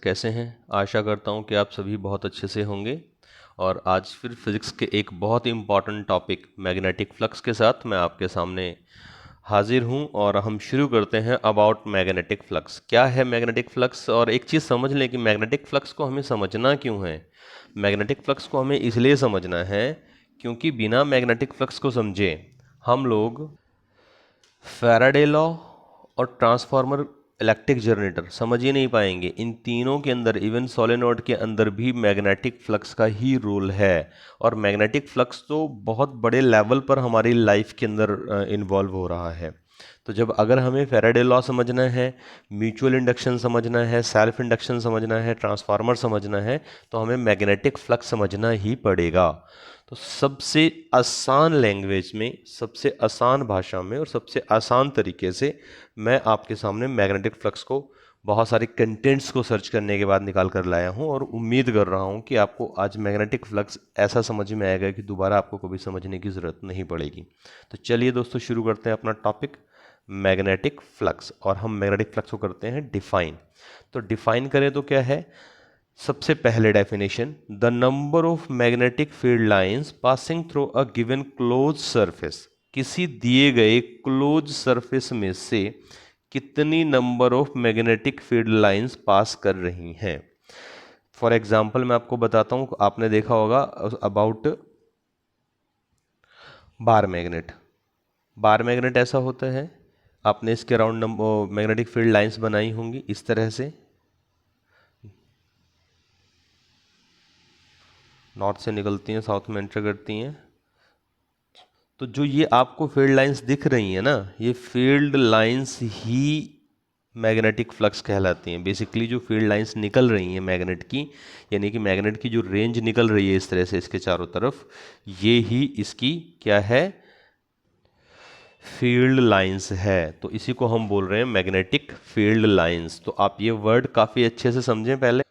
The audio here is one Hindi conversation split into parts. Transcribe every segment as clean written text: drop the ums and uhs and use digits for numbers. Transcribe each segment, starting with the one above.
कैसे हैं। आशा करता हूं कि आप सभी बहुत अच्छे से होंगे। और आज फिर फिज़िक्स के एक बहुत ही इम्पॉर्टेंट टॉपिक मैग्नेटिक फ्लक्स के साथ मैं आपके सामने हाजिर हूं। और हम शुरू करते हैं अबाउट मैग्नेटिक फ्लक्स। क्या है मैग्नेटिक फ्लक्स? और एक चीज़ समझ लें कि मैग्नेटिक फ्लक्स को हमें समझना क्यों है। मैग्नेटिक फ्लक्स को हमें इसलिए समझना है क्योंकि बिना मैग्नेटिक फ्लक्स को समझे हम लोग फैराडे लॉ और ट्रांसफार्मर इलेक्ट्रिक जनरेटर समझ ही नहीं पाएंगे। इन तीनों के अंदर, इवन सोलेनोइड के अंदर भी मैग्नेटिक फ्लक्स का ही रोल है। और मैग्नेटिक फ्लक्स तो बहुत बड़े लेवल पर हमारी लाइफ के अंदर इन्वॉल्व हो रहा है। तो जब अगर हमें फैराडे लॉ समझना है, म्यूचुअल इंडक्शन समझना है, सेल्फ इंडक्शन समझना है, ट्रांसफार्मर समझना है, तो हमें मैग्नेटिक फ्लक्स समझना ही पड़ेगा। तो सबसे आसान लैंग्वेज में, सबसे आसान भाषा में और सबसे आसान तरीके से मैं आपके सामने मैग्नेटिक फ्लक्स को बहुत सारे कंटेंट्स को सर्च करने के बाद निकाल कर लाया हूं। और उम्मीद कर रहा हूं कि आपको आज मैग्नेटिक फ्लक्स ऐसा समझ में आएगा कि दोबारा आपको कभी समझने की ज़रूरत नहीं पड़ेगी। तो चलिए दोस्तों, शुरू करते हैं अपना टॉपिक मैग्नेटिक फ्लक्स। और हम मैग्नेटिक फ्लक्स को करते हैं डिफाइन। तो डिफाइन करें तो क्या है? सबसे पहले definition, the number of magnetic field lines passing through a given close surface. किसी दिए गए क्लोज सरफेस में से कितनी number of magnetic field lines pass कर रही हैं। फॉर एग्जाम्पल मैं आपको बताता हूं, आपने देखा होगा about bar magnet. Bar magnet ऐसा होता है, आपने इसके अराउंड मैग्नेटिक फील्ड लाइंस बनाई होंगी इस तरह से, नॉर्थ से निकलती हैं, साउथ में एंटर करती हैं। तो जो ये आपको फील्ड लाइंस दिख रही हैं ना, ये फील्ड लाइंस ही मैग्नेटिक फ्लक्स कहलाती हैं। बेसिकली जो फील्ड लाइंस निकल रही हैं मैग्नेट की, यानी कि मैग्नेट की जो रेंज निकल रही है इस तरह से इसके चारों तरफ, ये ही इसकी क्या है? फील्ड लाइंस है। तो इसी को हम बोल रहे हैं मैग्नेटिक फील्ड लाइंस। तो आप ये वर्ड काफ़ी अच्छे से समझें। पहले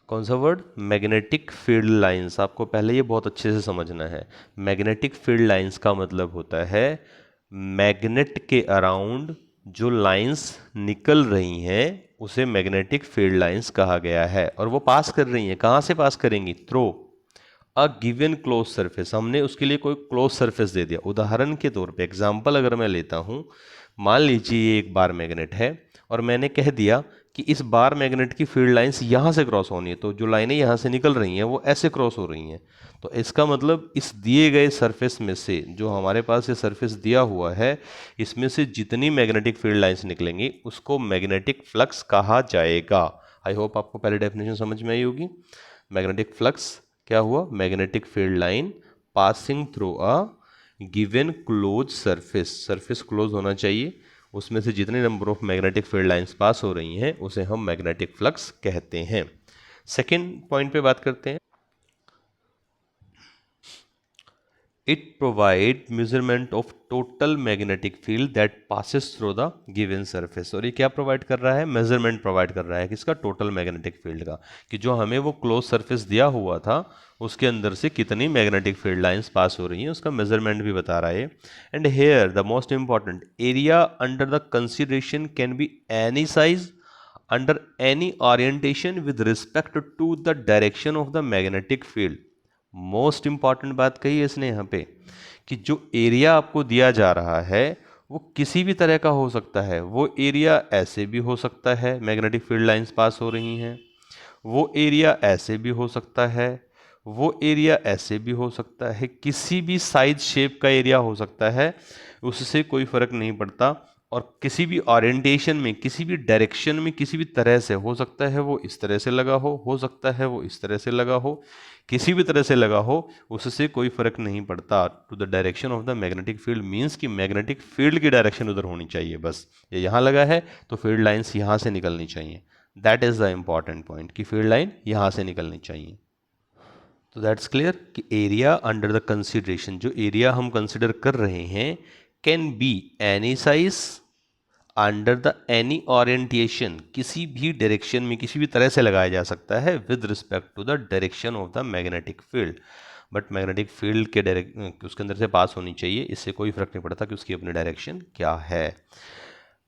कौन सा वर्ड? Magnetic field lines. आपको पहले ये बहुत अच्छे से समझना है। मैग्नेटिक फील्ड लाइंस का मतलब होता है मैग्नेट के अराउंड जो लाइंस निकल रही हैं उसे मैग्नेटिक फील्ड लाइंस कहा गया है। और वो पास कर रही हैं, कहाँ से पास करेंगी? Through a given close surface. हमने उसके लिए कोई क्लोज सरफेस दे दिया। उदाहरण के तौर पे एग्जांपल अगर मैं लेता हूं, मान लीजिए ये एक बार मैग्नेट है और मैंने कह दिया कि इस बार मैग्नेट की फील्ड लाइंस यहां से क्रॉस होनी है। तो जो लाइनें यहां से निकल रही हैं वो ऐसे क्रॉस हो रही हैं। तो इसका मतलब इस दिए गए सरफेस में से, जो हमारे पास ये सरफेस दिया हुआ है, इसमें से जितनी मैग्नेटिक फील्ड लाइंस निकलेंगी उसको मैग्नेटिक फ्लक्स कहा जाएगा। आई होप आपको पहले डेफिनेशन समझ में आई होगी। मैग्नेटिक फ्लक्स क्या हुआ? Magnetic field line passing through a given close surface. Surface close होना चाहिए, उसमें से जितने number of magnetic field lines pass हो रही हैं उसे हम मैग्नेटिक फ्लक्स कहते हैं। सेकेंड पॉइंट पे बात करते हैं। It provide measurement of total magnetic field that passes through the given surface। और ये क्या प्रोवाइड कर रहा है? मेजरमेंट प्रोवाइड कर रहा है किसका? टोटल मैग्नेटिक फील्ड का, कि जो हमें वो क्लोज सरफेस दिया हुआ था उसके अंदर से कितनी मैग्नेटिक फील्ड लाइंस पास हो रही हैं उसका मेजरमेंट भी बता रहा है। And here the most important, area under the consideration can be any size under any orientation with respect to the direction of the magnetic field. Most important बात कही है इसने यहाँ पे, कि जो एरिया आपको दिया जा रहा है वो किसी भी तरह का हो सकता है। वो एरिया ऐसे भी हो सकता है, मैग्नेटिक फील्ड लाइंस पास हो रही हैं। वो एरिया ऐसे भी हो सकता है, वो एरिया ऐसे भी हो सकता है, किसी भी साइज शेप का एरिया हो सकता है, उससे कोई फर्क नहीं पड़ता। और किसी भी ओरिएंटेशन में, किसी भी डायरेक्शन में, किसी भी तरह से हो सकता है वो इस तरह से लगा हो सकता है वो इस तरह से लगा हो, किसी भी तरह से लगा हो, उससे कोई फर्क नहीं पड़ता। To the direction of the magnetic field means कि मैग्नेटिक फील्ड की डायरेक्शन उधर होनी चाहिए। बस ये यहाँ लगा है तो फील्ड लाइंस यहाँ से निकलनी चाहिए। That is the important point, कि फील्ड लाइन यहाँ से निकलनी चाहिए। तो दैट्स क्लियर कि एरिया अंडर द कंसिडरेशन, जो एरिया हम कंसिडर कर रहे हैं, can be any size under the any orientation, किसी भी डायरेक्शन में किसी भी तरह से लगाया जा सकता है with respect to the direction of the magnetic field. But magnetic field के उसके अंदर से पास होनी चाहिए, इससे कोई फर्क नहीं पड़ता कि उसकी अपनी डायरेक्शन क्या है।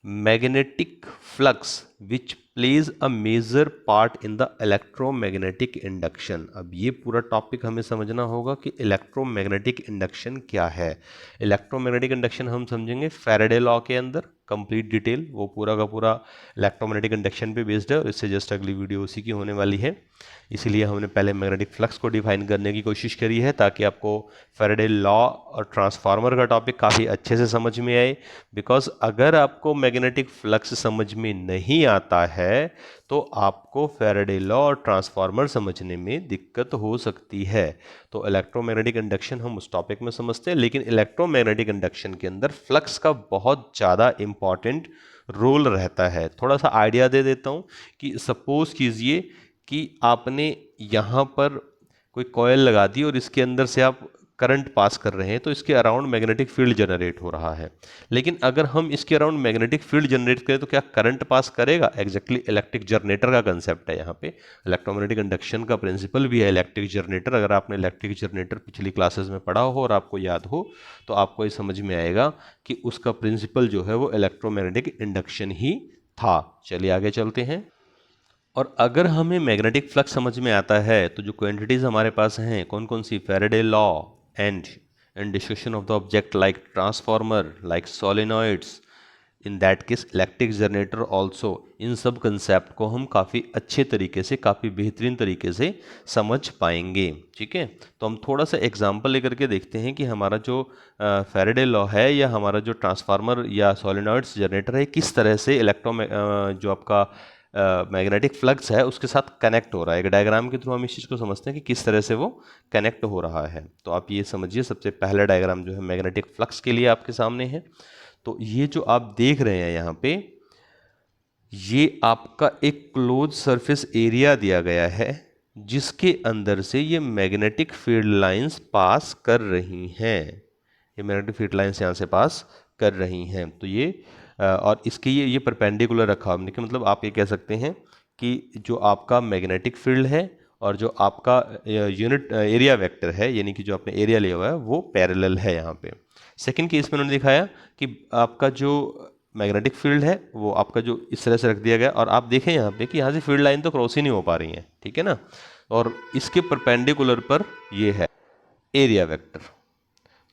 Magnetic flux which plays a major part in the electromagnetic induction. अब ये पूरा टॉपिक हमें समझना होगा कि इलेक्ट्रोमैग्नेटिक इंडक्शन क्या है। इलेक्ट्रोमैग्नेटिक इंडक्शन हम समझेंगे फैराडे लॉ के अंदर, कंप्लीट डिटेल वो पूरा का पूरा इलेक्ट्रोमैग्नेटिक इंडक्शन पे बेस्ड है और इससे जस्ट अगली वीडियो उसी की होने वाली है। इसीलिए हमने पहले मैग्नेटिक फ्लक्स को डिफाइन करने की कोशिश करी है ताकि आपको फैराडे लॉ और ट्रांसफार्मर का टॉपिक काफ़ी अच्छे से समझ में आए। बिकॉज अगर आपको मैग्नेटिक फ्लक्स समझ में नहीं आता है तो आपको फैराडे लॉ और ट्रांसफार्मर समझने में दिक्कत हो सकती है। तो इलेक्ट्रोमैग्नेटिक इंडक्शन हम उस टॉपिक में समझते हैं, लेकिन इलेक्ट्रोमैग्नेटिक इंडक्शन के अंदर फ्लक्स का बहुत ज़्यादा इंपॉर्टेंट रोल रहता है। थोड़ा सा आइडिया दे देता हूँ कि सपोज कीजिए कि आपने यहाँ पर कोई कॉयल लगा दी और इसके अंदर से आप करंट पास कर रहे हैं तो इसके अराउंड मैग्नेटिक फील्ड जनरेट हो रहा है। लेकिन अगर हम इसके अराउंड मैग्नेटिक फील्ड जनरेट करें तो क्या करंट पास करेगा? एग्जैक्टली इलेक्ट्रिक जनरेटर का कंसेप्ट है यहाँ पे। इलेक्ट्रोमैग्नेटिक इंडक्शन का प्रिंसिपल भी है इलेक्ट्रिक जनरेटर। अगर आपने इलेक्ट्रिक जनरेटर पिछली क्लासेस में पढ़ा हो और आपको याद हो तो आपको ये समझ में आएगा कि उसका प्रिंसिपल जो है वो इलेक्ट्रोमैग्नेटिक इंडक्शन ही था। चलिए आगे चलते हैं। और अगर हमें मैग्नेटिक फ्लक्स समझ में आता है तो जो क्वांटिटीज हमारे पास हैं कौन कौन सी, Faraday law and discussion of the object like transformer, like solenoids, in that case electric generator also, इन सब कंसेप्ट को हम काफ़ी अच्छे तरीके से, काफ़ी बेहतरीन तरीके से समझ पाएंगे। ठीक है, तो हम थोड़ा सा एग्जांपल लेकर के देखते हैं कि हमारा जो फैराडे लॉ है या हमारा जो ट्रांसफार्मर या सोलेनॉइड्स जनरेटर है किस तरह से जो आपका मैग्नेटिक फ्लक्स है उसके साथ कनेक्ट हो रहा है। एक डायग्राम के थ्रू हम इस चीज़ को समझते हैं कि किस तरह से वो कनेक्ट हो रहा है। तो आप ये समझिए, सबसे पहला डायग्राम जो है मैग्नेटिक फ्लक्स के लिए आपके सामने है। तो ये जो आप देख रहे हैं यहाँ पे, ये आपका एक क्लोज सरफेस एरिया दिया गया है जिसके अंदर से ये मैग्नेटिक फील्ड लाइंस पास कर रही हैं। ये मैग्नेटिक फील्ड लाइंस यहाँ से पास कर रही हैं। तो ये और इसके ये परपेंडिकुलर रखा हमने, कि मतलब आप ये कह सकते हैं कि जो आपका मैग्नेटिक फील्ड है और जो आपका यूनिट एरिया वेक्टर है, यानी कि जो आपने एरिया लिया हुआ है वो पैरेलल है यहाँ पे। सेकंड केस में उन्होंने दिखाया कि आपका जो मैग्नेटिक फील्ड है वो आपका जो इस तरह से रख दिया गया और आप देखें यहाँ पे कि यहाँ से फील्ड लाइन तो क्रॉस ही नहीं हो पा रही है। ठीक है ना, और इसके परपेंडिकुलर पर ये है एरिया वेक्टर।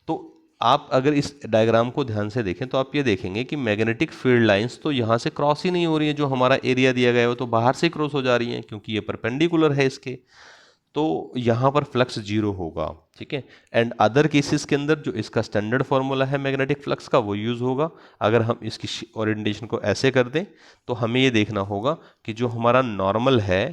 तो आप अगर इस डायग्राम को ध्यान से देखें तो आप ये देखेंगे कि मैग्नेटिक फील्ड लाइंस तो यहाँ से क्रॉस ही नहीं हो रही है। जो हमारा एरिया दिया गया है वो तो बाहर से क्रॉस हो जा रही है क्योंकि ये परपेंडिकुलर है इसके। तो यहाँ पर फ्लक्स जीरो होगा। ठीक है, एंड अदर केसेस के अंदर जो इसका स्टैंडर्ड फॉर्मूला है मैग्नेटिक फ्लक्स का वो यूज़ होगा। अगर हम इसकी ओरिएंटेशन को ऐसे कर दें तो हमें ये देखना होगा कि जो हमारा नॉर्मल है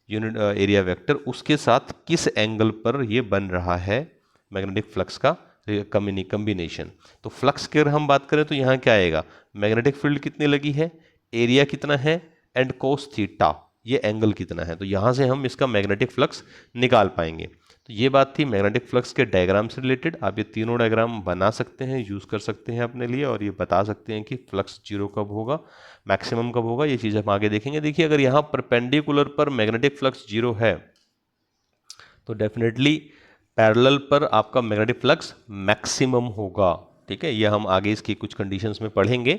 यूनिट एरिया वेक्टर उसके साथ किस एंगल पर ये बन रहा है मैग्नेटिक फ्लक्स का कम्बिनेशन। तो फ्लक्स की अगर हम बात करें तो यहाँ क्या आएगा, मैग्नेटिक फील्ड कितनी लगी है, एरिया कितना है, एंड कोस थीटा ये एंगल कितना है। तो यहाँ से हम इसका मैग्नेटिक फ्लक्स निकाल पाएंगे। तो ये बात थी मैग्नेटिक फ्लक्स के डायग्राम से रिलेटेड। आप ये तीनों डायग्राम बना सकते हैं, यूज़ कर सकते हैं अपने लिए, और ये बता सकते हैं कि फ्लक्स जीरो कब होगा, मैक्सिमम कब होगा, ये चीज़ हम आगे देखेंगे। देखिए, अगर यहाँ परपेंडिकुलर पर मैग्नेटिक फ्लक्स जीरो है तो डेफिनेटली पैरेलल पर आपका मैग्नेटिक फ्लक्स मैक्सिमम होगा। ठीक है, ये हम आगे इसकी कुछ कंडीशंस में पढ़ेंगे।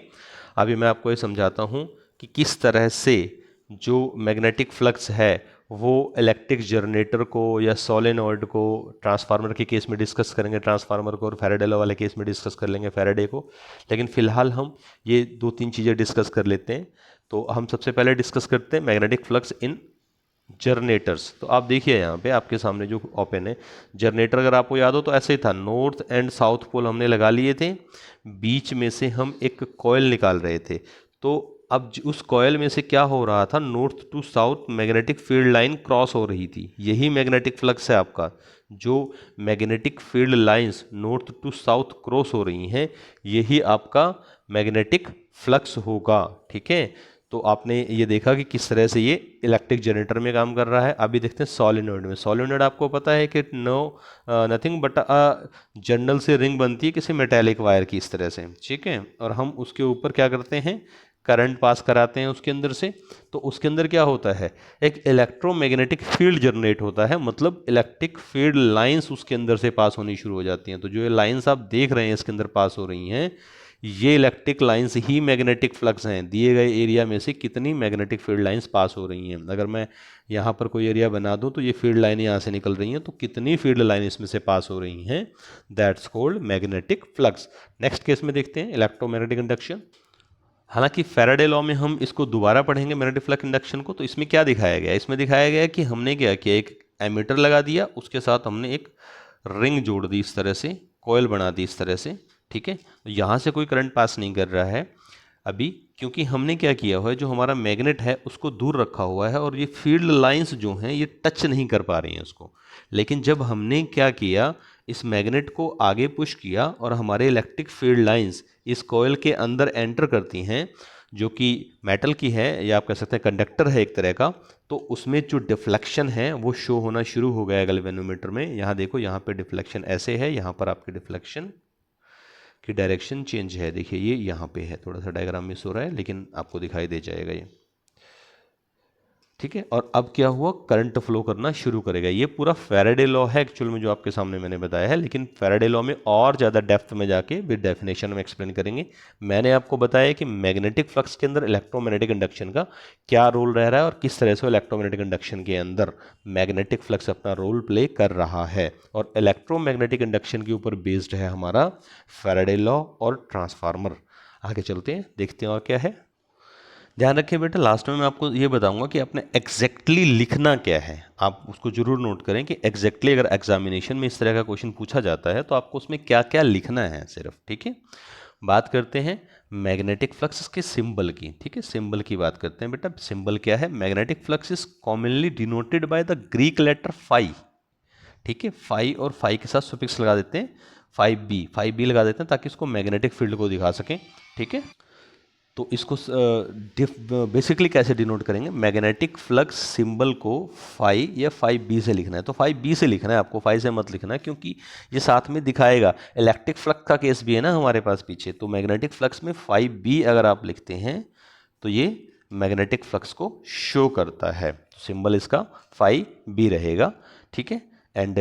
अभी मैं आपको ये समझाता हूँ कि किस तरह से जो मैग्नेटिक फ्लक्स है वो इलेक्ट्रिक जनरेटर को या सोलेनॉइड को, ट्रांसफार्मर के केस में डिस्कस करेंगे ट्रांसफार्मर को, और फैराडे लॉ वाले केस में डिस्कस कर लेंगे फैराडे को। लेकिन फिलहाल हम ये दो तीन चीज़ें डिस्कस कर लेते हैं। तो हम सबसे पहले डिस्कस करते हैं मैग्नेटिक फ्लक्स इन जनरेटर्स। तो आप देखिए यहाँ पे आपके सामने जो ओपन है जनरेटर, अगर आपको याद हो तो ऐसे ही था, नॉर्थ एंड साउथ पोल हमने लगा लिए थे, बीच में से हम एक कॉइल निकाल रहे थे। तो अब उस कॉइल में से क्या हो रहा था, north to south magnetic field line cross हो रही थी। यही मैग्नेटिक फ्लक्स है आपका। जो magnetic field lines north to south cross हो रही हैं यही आपका मैग्नेटिक फ्लक्स होगा। ठीक है, तो आपने ये देखा कि किस तरह से ये इलेक्ट्रिक जनरेटर में काम कर रहा है। अभी देखते हैं सोलेनॉइड में। सोलेनॉइड आपको पता है कि नथिंग बट जर्नल से रिंग बनती है किसी मेटेलिक वायर की इस तरह से। ठीक है, और हम उसके ऊपर क्या करते हैं, करंट पास कराते हैं उसके अंदर से। तो उसके अंदर क्या होता है, एक इलेक्ट्रोमैग्नेटिक फील्ड जनरेट होता है, मतलब इलेक्ट्रिक फील्ड लाइंस उसके अंदर से पास होनी शुरू हो जाती हैं। तो जो ये लाइंस आप देख रहे हैं इसके अंदर पास हो रही हैं, ये इलेक्ट्रिक लाइंस ही मैग्नेटिक फ्लक्स हैं। दिए गए एरिया में से कितनी मैग्नेटिक फील्ड लाइंस पास हो रही हैं। अगर मैं यहाँ पर कोई एरिया बना दूँ तो ये फील्ड लाइन यहाँ से निकल रही हैं, तो कितनी फील्ड लाइन इसमें से पास हो रही हैं, that's called magnetic flux. Next case में देखते हैं इलेक्ट्रोमैग्नेटिक इंडक्शन। हालांकि फैराडे लॉ में हम इसको दोबारा पढ़ेंगे मैग्नेटिक फ्लक्स इंडक्शन को। तो इसमें क्या दिखाया गया है, इसमें दिखाया गया है कि हमने क्या किया, एक एमीटर लगा दिया, उसके साथ हमने एक रिंग जोड़ दी इस तरह से, कॉइल बना दी इस तरह से, ठीक है। तो यहाँ से कोई करंट पास नहीं कर रहा है अभी, क्योंकि हमने क्या किया हुआ है, जो हमारा मैग्नेट है उसको दूर रखा हुआ है और ये फील्ड लाइंस जो हैं ये टच नहीं कर पा रही हैं उसको। लेकिन जब हमने क्या किया, इस मैग्नेट को आगे पुश किया और हमारे इलेक्ट्रिक फील्ड लाइंस इस कॉइल के अंदर एंटर करती हैं, जो कि मेटल की है या आप कह सकते हैं कंडक्टर है एक तरह का, तो उसमें जो डिफ्लेक्शन है वो शो होना शुरू हो गया गैल्वेनोमीटर में। यहाँ देखो, यहाँ पे डिफ्लेक्शन ऐसे है, यहाँ पर आपकी डिफ्लेक्शन की डायरेक्शन चेंज है। देखिए ये यहाँ पे है, थोड़ा सा डायग्राम मिस हो रहा है लेकिन आपको दिखाई दे जाएगा ये, ठीक है। और अब क्या हुआ, करंट फ्लो करना शुरू करेगा। ये पूरा फैराडे लॉ है एक्चुअल में जो आपके सामने मैंने बताया है, लेकिन फैराडे लॉ में और ज़्यादा डेप्थ में जाके विद डेफिनेशन में एक्सप्लेन करेंगे। मैंने आपको बताया कि मैग्नेटिक फ्लक्स के अंदर इलेक्ट्रोमैग्नेटिक इंडक्शन का क्या रोल रह रहा है और किस तरह से इलेक्ट्रोमैग्नेटिक इंडक्शन के अंदर मैग्नेटिक फ्लक्स अपना रोल प्ले कर रहा है। और इलेक्ट्रोमैग्नेटिक इंडक्शन के ऊपर बेस्ड है हमारा फैराडे लॉ और ट्रांसफार्मर। आगे चलते हैं, देखते हैं और क्या है। ध्यान रखें बेटा, लास्ट में मैं आपको ये बताऊंगा कि आपने एग्जैक्टली लिखना क्या है। आप उसको जरूर नोट करें कि एग्जैक्टली अगर एग्जामिनेशन में इस तरह का क्वेश्चन पूछा जाता है तो आपको उसमें क्या क्या लिखना है सिर्फ, ठीक है। बात करते हैं मैग्नेटिक फ्लक्स के सिंबल की, ठीक है। सिंबल की बात करते हैं बेटा। सिंबल क्या है, magnetic flux is commonly denoted by the Greek letter phi, ठीक है। फाई और फाई के साथ सुफिक्स लगा देते हैं, फाई बी लगा देते हैं ताकि इसको मैग्नेटिक फील्ड को दिखा सकें, ठीक है। तो इसको बेसिकली कैसे डिनोट करेंगे, मैग्नेटिक फ्लक्स सिंबल को फाई या फाई बी से लिखना है। तो फाई बी से लिखना है आपको, फाई से मत लिखना है, क्योंकि ये साथ में दिखाएगा। इलेक्ट्रिक फ्लक्स का केस भी है ना हमारे पास पीछे, तो मैग्नेटिक फ्लक्स में फाई बी अगर आप लिखते हैं तो ये मैग्नेटिक फ्लक्स को शो करता है। सिंबल इसका फाई बी रहेगा, ठीक है। एंड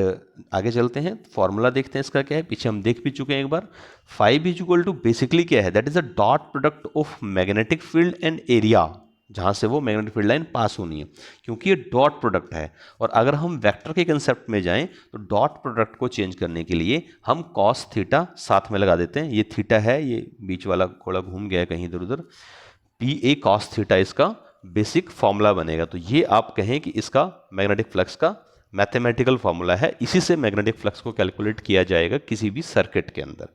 आगे चलते हैं, फॉर्मूला देखते हैं इसका क्या है, पीछे हम देख भी चुके हैं एक बार। Five is equal to basically क्या है, that is a dot product of magnetic field and area, जहां से वो मैग्नेटिक फील्ड लाइन पास होनी है, क्योंकि ये डॉट प्रोडक्ट है। और अगर हम वेक्टर के कंसेप्ट में जाएं तो डॉट प्रोडक्ट को चेंज करने के लिए हम कॉस थीटा साथ में लगा देते हैं। ये थीटा है, ये बीच वाला थोड़ा घूम गया है कहीं इधर उधर, पी ए कॉस थीटा इसका बेसिक फॉर्मूला बनेगा। तो ये आप कहें कि इसका मैग्नेटिक फ्लक्स का मैथमेटिकल फॉर्मूला है, इसी से मैग्नेटिक फ्लक्स को कैलकुलेट किया जाएगा किसी भी सर्किट के अंदर।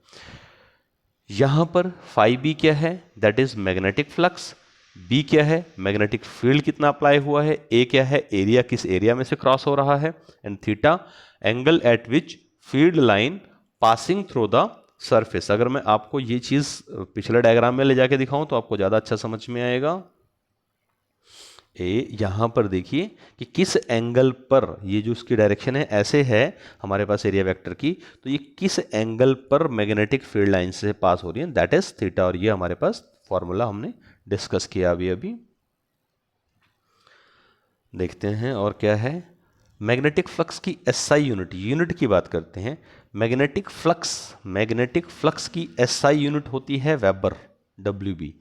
यहां पर फाई बी क्या है, that is magnetic flux, B क्या है, मैग्नेटिक फील्ड कितना अप्लाई हुआ है, ए क्या है, एरिया किस एरिया में से क्रॉस हो रहा है, and theta angle eight which field line passing through the surface. अगर मैं आपको ये चीज पिछले डायग्राम में ले जाके दिखाऊं तो आपको ज्यादा अच्छा समझ में आएगा। यहाँ पर देखिए कि किस एंगल पर, ये जो इसकी डायरेक्शन है ऐसे है हमारे पास एरिया वेक्टर की, तो ये किस एंगल पर मैग्नेटिक फील्ड लाइन से पास हो रही है, दैट इज थीटा। और ये हमारे पास फॉर्मूला हमने डिस्कस किया अभी देखते हैं और क्या है। मैग्नेटिक फ्लक्स की एसआई यूनिट की बात करते हैं। मैग्नेटिक फ्लक्स की एसआई यूनिट होती है वेबर, डब्ल्यूबी।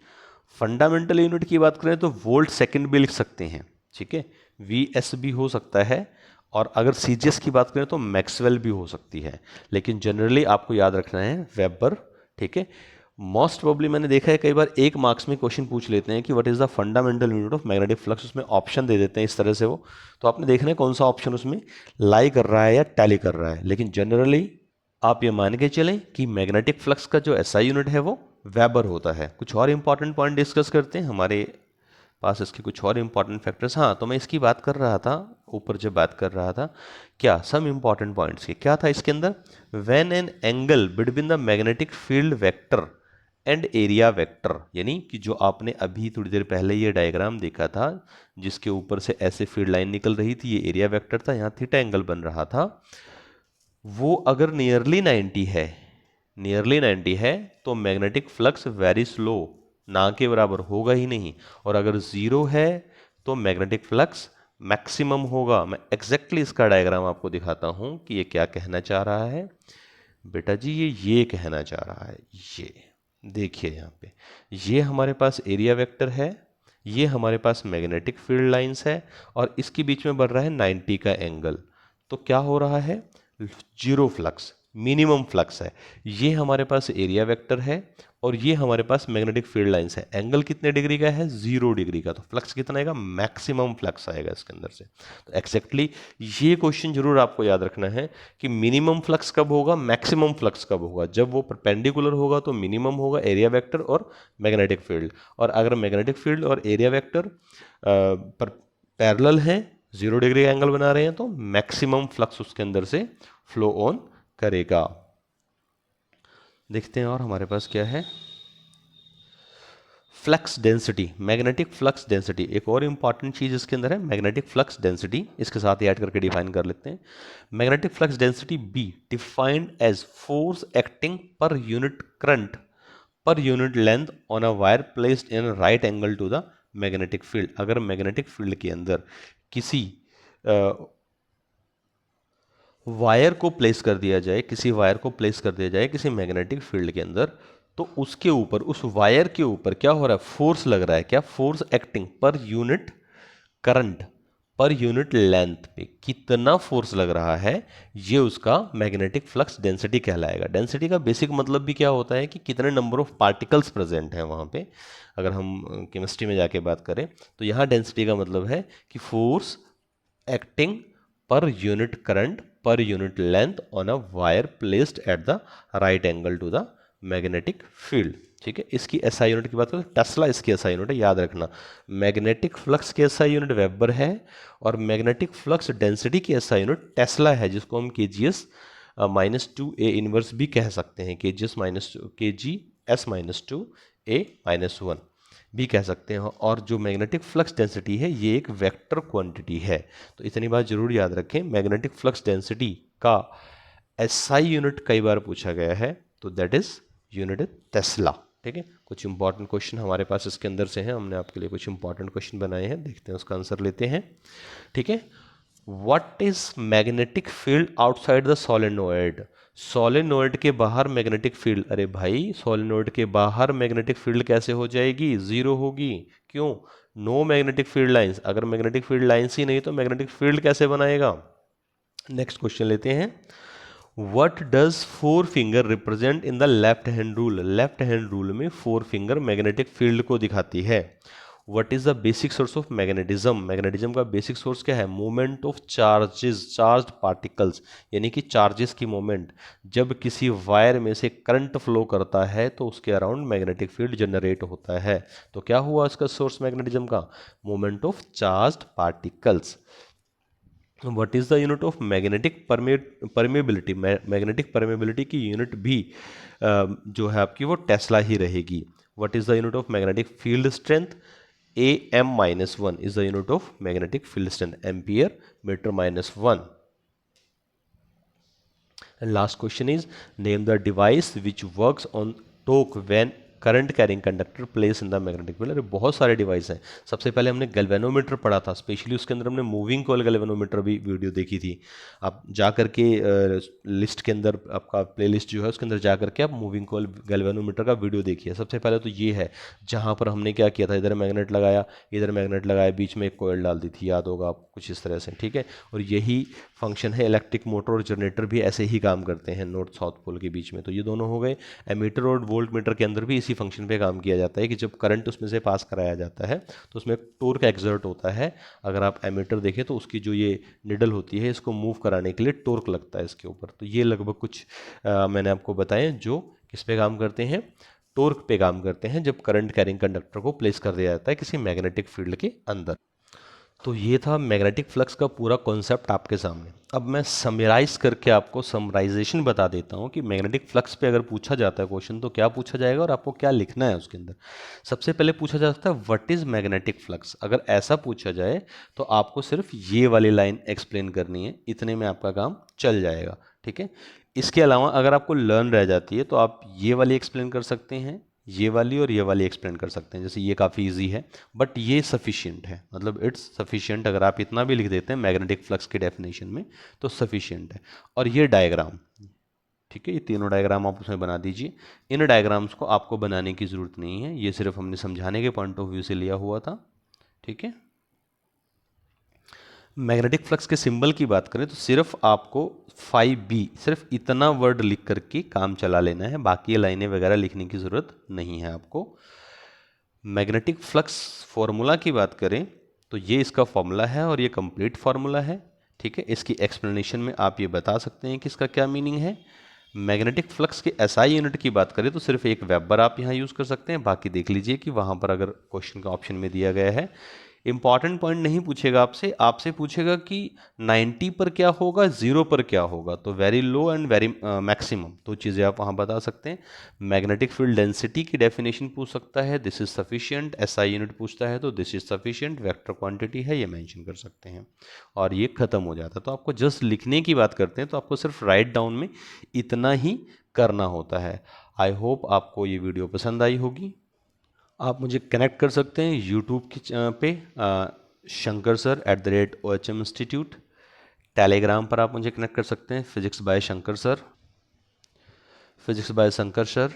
फंडामेंटल यूनिट की बात करें तो वोल्ट सेकंड भी लिख सकते हैं, ठीक है। वीएस भी हो सकता है, और अगर सीजीएस की बात करें तो मैक्सवेल भी हो सकती है, लेकिन जनरली आपको याद रखना है वेबर, ठीक है। मोस्ट प्रोबेबली मैंने देखा है कई बार एक मार्क्स में क्वेश्चन पूछ लेते हैं कि what is the fundamental unit of magnetic flux, उसमें ऑप्शन दे देते हैं इस तरह से वो, तो आपने देखना है कौन सा ऑप्शन उसमें लाई कर रहा है या टैली कर रहा है। लेकिन जनरली आप ये मान के चलें कि मैग्नेटिक फ्लक्स का जो एसआई यूनिट है वो वेबर होता है। कुछ और इंपॉर्टेंट पॉइंट डिस्कस करते हैं, हमारे पास इसके कुछ और इंपॉर्टेंट फैक्टर्स। हाँ, तो मैं इसकी बात कर रहा था ऊपर जब बात कर रहा था, क्या सम इंपॉर्टेंट पॉइंट्स की क्या था इसके अंदर, when an angle between the magnetic field vector and area vector, यानी कि जो आपने अभी थोड़ी देर पहले ये डायग्राम देखा था जिसके ऊपर से ऐसे फील्ड लाइन निकल रही थी, ये एरिया वेक्टर था, यहाँ थीटा एंगल बन रहा था, वो अगर नियरली 90 है तो मैग्नेटिक फ्लक्स वेरी स्लो, ना के बराबर होगा ही नहीं। और अगर जीरो है तो मैग्नेटिक फ्लक्स मैक्सिमम होगा। मैं एग्जैक्टली इसका डायग्राम आपको दिखाता हूं कि ये क्या कहना चाह रहा है। बेटा जी ये कहना चाह रहा है, देखिए यहाँ पे ये हमारे पास एरिया वेक्टर है, ये हमारे पास मैग्नेटिक फील्ड लाइंस है और इसके बीच में बन रहा है 90 का एंगल। तो क्या हो रहा है, जीरो फ्लक्स, मिनिमम फ्लक्स है। ये हमारे पास एरिया वेक्टर है और ये हमारे पास मैग्नेटिक फील्ड लाइंस है। एंगल कितने डिग्री का है, 0 डिग्री का। तो फ्लक्स कितना आएगा, मैक्सिमम फ्लक्स आएगा इसके अंदर से। तो एक्जैक्टली ये क्वेश्चन जरूर आपको याद रखना है कि मिनिमम फ्लक्स कब होगा, मैक्सिमम फ्लक्स कब होगा। जब वो परपेंडिकुलर होगा तो मिनिमम होगा एरिया वेक्टर और मैग्नेटिक फील्ड, और अगर मैग्नेटिक फील्ड और एरिया वेक्टर पर पैरेलल हैं, 0 डिग्री एंगल बना रहे हैं, तो मैक्सिमम फ्लक्स उसके अंदर से फ्लो ऑन करेगा। देखते हैं और हमारे पास क्या है, flux density, magnetic flux density. एक और इंपॉर्टेंट चीज इसके अंदर है मैग्नेटिक फ्लक्स डेंसिटी, इसके साथ ऐड करके डिफाइन कर लेते हैं। Magnetic flux density B defined as force acting per unit current per unit length on a wire placed in right angle to the magnetic field. अगर मैग्नेटिक फील्ड के अंदर किसी वायर को प्लेस कर दिया जाए, किसी वायर को प्लेस कर दिया जाए किसी मैग्नेटिक फील्ड के अंदर, तो उसके ऊपर, उस वायर के ऊपर क्या हो रहा है, फोर्स लग रहा है। क्या, force acting per unit current per unit length पे कितना फोर्स लग रहा है, ये उसका मैग्नेटिक फ्लक्स डेंसिटी कहलाएगा। डेंसिटी का बेसिक मतलब भी क्या होता है कि कितने नंबर ऑफ पार्टिकल्स प्रेजेंट हैं वहाँ पे। अगर हम केमिस्ट्री में जाके बात करें तो यहाँ डेंसिटी का मतलब है कि force acting per unit current per unit length on a wire placed at the right angle to the magnetic field. ठीक है, इसकी एसआई यूनिट की बात करें, टेस्ला इसकी एसआई यूनिट है, याद रखना। मैग्नेटिक फ्लक्स की एसआई यूनिट वेबर है और मैग्नेटिक फ्लक्स डेंसिटी की एसआई यूनिट टेस्ला है, जिसको हम केजीएस -2 A इनवर्स भी कह सकते हैं, KGS-2 भी कह सकते हैं। और जो मैग्नेटिक फ्लक्स डेंसिटी है ये एक वेक्टर क्वांटिटी है। तो इतनी बात जरूर याद रखें, मैग्नेटिक फ्लक्स डेंसिटी का एसआई यूनिट कई बार पूछा गया है, तो दैट इज यूनिट टेस्ला। ठीक है, कुछ इंपॉर्टेंट क्वेश्चन हमारे पास इसके अंदर से हैं, हमने आपके लिए कुछ इंपॉर्टेंट क्वेश्चन बनाए हैं, देखते हैं उसका आंसर लेते हैं। ठीक है, what is magnetic field outside the solenoid. Solenoid के बाहर मैग्नेटिक फील्ड, अरे भाई सोलेनोइड के बाहर मैग्नेटिक फील्ड कैसे हो जाएगी, 0 होगी। क्यों, नो मैग्नेटिक फील्ड लाइंस। अगर मैग्नेटिक फील्ड लाइंस ही नहीं तो मैग्नेटिक फील्ड कैसे बनाएगा। नेक्स्ट क्वेश्चन लेते हैं, what does 4 finger represent in the left hand rule. Left hand rule में 4 फिंगर मैग्नेटिक फील्ड को दिखाती है। What is the basic source of magnetism. Magnetism का बेसिक सोर्स क्या है, moment of charges, charged particles, यानी कि चार्जेस की मोमेंट। जब किसी वायर में से करंट फ्लो करता है तो उसके अराउंड मैग्नेटिक फील्ड जनरेट होता है। तो क्या हुआ इसका सोर्स मैग्नेटिज्म का, moment of charged particles. What is the unit of magnetic permeability. Magnetic permeability की यूनिट भी जो है आपकी वो टेस्ला ही रहेगी। What is the unit of magnetic field strength, AM-1 is the unit of magnetic field strength, ampere meter -1. And last question is, name the device which works on torque when current carrying conductor place in the magnetic field. अरे बहुत सारे डिवाइस हैं। सबसे पहले हमने गैल्वेनोमीटर पढ़ा था, स्पेशली उसके अंदर हमने मूविंग कॉइल गैल्वेनोमीटर भी वीडियो देखी थी। आप जा करके लिस्ट के अंदर, आपका प्लेलिस्ट जो है उसके अंदर जा करके आप मूविंग कॉइल गैल्वेनोमीटर का वीडियो देखिए। सबसे पहले तो ये है जहाँ पर हमने क्या किया था, इधर मैग्नेट लगाया, इधर मैग्नेट लगाया, बीच में एक कॉइल डाल दी थी, याद होगा आपको कुछ इस तरह से। ठीक है, और यही फंक्शन है, इलेक्ट्रिक मोटर और जनरेटर भी ऐसे ही काम करते हैं नॉर्थ साउथ पोल के बीच में। तो ये दोनों हो गए। एमीटर और वोल्ट मीटर के अंदर भी इसी फंक्शन पे काम किया जाता है कि जब करंट उसमें से पास कराया जाता है तो उसमें टॉर्क एक्सर्ट होता है। अगर आप एमीटर देखें तो उसकी जो ये निडल होती है, इसको मूव कराने के लिए टॉर्क लगता है इसके ऊपर। तो ये लगभग कुछ मैंने आपको बताए जो किस पे काम करते हैं, टॉर्क पे काम करते हैं, जब करंट कैरिंग कंडक्टर को प्लेस कर दिया जाता है किसी मैग्नेटिक फील्ड के अंदर। तो ये था मैग्नेटिक फ्लक्स का पूरा कॉन्सेप्ट आपके सामने। अब मैं समराइज करके आपको समराइजेशन बता देता हूँ कि मैग्नेटिक फ्लक्स पे अगर पूछा जाता है क्वेश्चन तो क्या पूछा जाएगा और आपको क्या लिखना है उसके अंदर। सबसे पहले पूछा जा सकता है व्हाट इज मैग्नेटिक फ्लक्स। अगर ऐसा पूछा जाए तो आपको सिर्फ ये वाली लाइन एक्सप्लेन करनी है, इतने में आपका काम चल जाएगा। ठीक है, इसके अलावा अगर आपको लर्न रह जाती है तो आप ये वाली एक्सप्लेन कर सकते हैं, ये वाली और ये वाली एक्सप्लेन कर सकते हैं। जैसे ये काफ़ी इजी है बट ये सफिशिएंट है, मतलब इट्स सफिशिएंट। अगर आप इतना भी लिख देते हैं मैग्नेटिक फ्लक्स की डेफिनेशन में तो सफिशिएंट है। और ये डायग्राम, ठीक है, ये तीनों डायग्राम आप उसमें बना दीजिए। इन डायग्राम्स को आपको बनाने की ज़रूरत नहीं है, ये सिर्फ हमने समझाने के पॉइंट ऑफ व्यू से लिया हुआ था। ठीक है, मैग्नेटिक फ्लक्स के सिंबल की बात करें तो सिर्फ आपको 5B सिर्फ इतना वर्ड लिख करके काम चला लेना है, बाकी लाइनें वगैरह लिखने की ज़रूरत नहीं है आपको। मैग्नेटिक फ्लक्स फॉर्मूला की बात करें तो ये इसका फॉर्मूला है और ये कंप्लीट फॉर्मूला है। ठीक है, इसकी एक्सप्लेनेशन में आप ये बता सकते हैं कि इसका क्या मीनिंग है। मैग्नेटिक फ्लक्स के एसआई यूनिट की बात करें तो सिर्फ एक वेबर आप यहाँ यूज़ कर सकते हैं, बाकी देख लीजिए कि वहाँ पर अगर क्वेश्चन का ऑप्शन में दिया गया है। इंपॉर्टेंट पॉइंट नहीं पूछेगा आपसे, आपसे पूछेगा कि 90 पर क्या होगा, 0 पर क्या होगा, तो very low and very maximum, तो चीज़ें आप वहाँ बता सकते हैं। मैग्नेटिक फील्ड डेंसिटी की डेफिनेशन पूछ सकता है, this is sufficient. SI unit पूछता है तो this is sufficient. Vector quantity है, ये मेंशन कर सकते हैं और ये खत्म हो जाता है। तो आपको जस्ट लिखने की बात करते हैं तो आपको सिर्फ राइट डाउन में इतना ही करना होता है। आई होप आपको ये वीडियो पसंद आई होगी। आप मुझे कनेक्ट कर सकते हैं यूट्यूब की पे shankar@OHM इंस्टीट्यूट। टेलीग्राम पर आप मुझे कनेक्ट कर सकते हैं physics bye Shankar sir.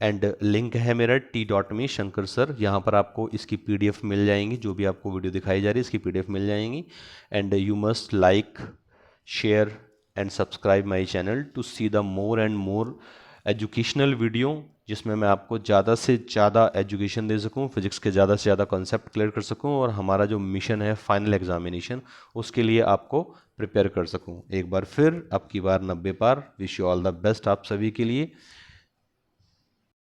And link है मेरा t.me शंकर सर, यहाँ पर आपको इसकी PDF मिल जाएंगी, जो भी आपको वीडियो दिखाई जा रही है इसकी PDF मिल जाएंगी। And you must like, share and subscribe my channel to see the more and more educational video, जिसमें मैं आपको ज़्यादा से ज़्यादा एजुकेशन दे सकूं, फिजिक्स के ज़्यादा से ज़्यादा कॉन्सेप्ट क्लियर कर सकूं और हमारा जो मिशन है फाइनल एग्जामिनेशन उसके लिए आपको प्रिपेयर कर सकूं। एक बार फिर, अब की बार 90 पार। Wish you all the best आप सभी के लिए।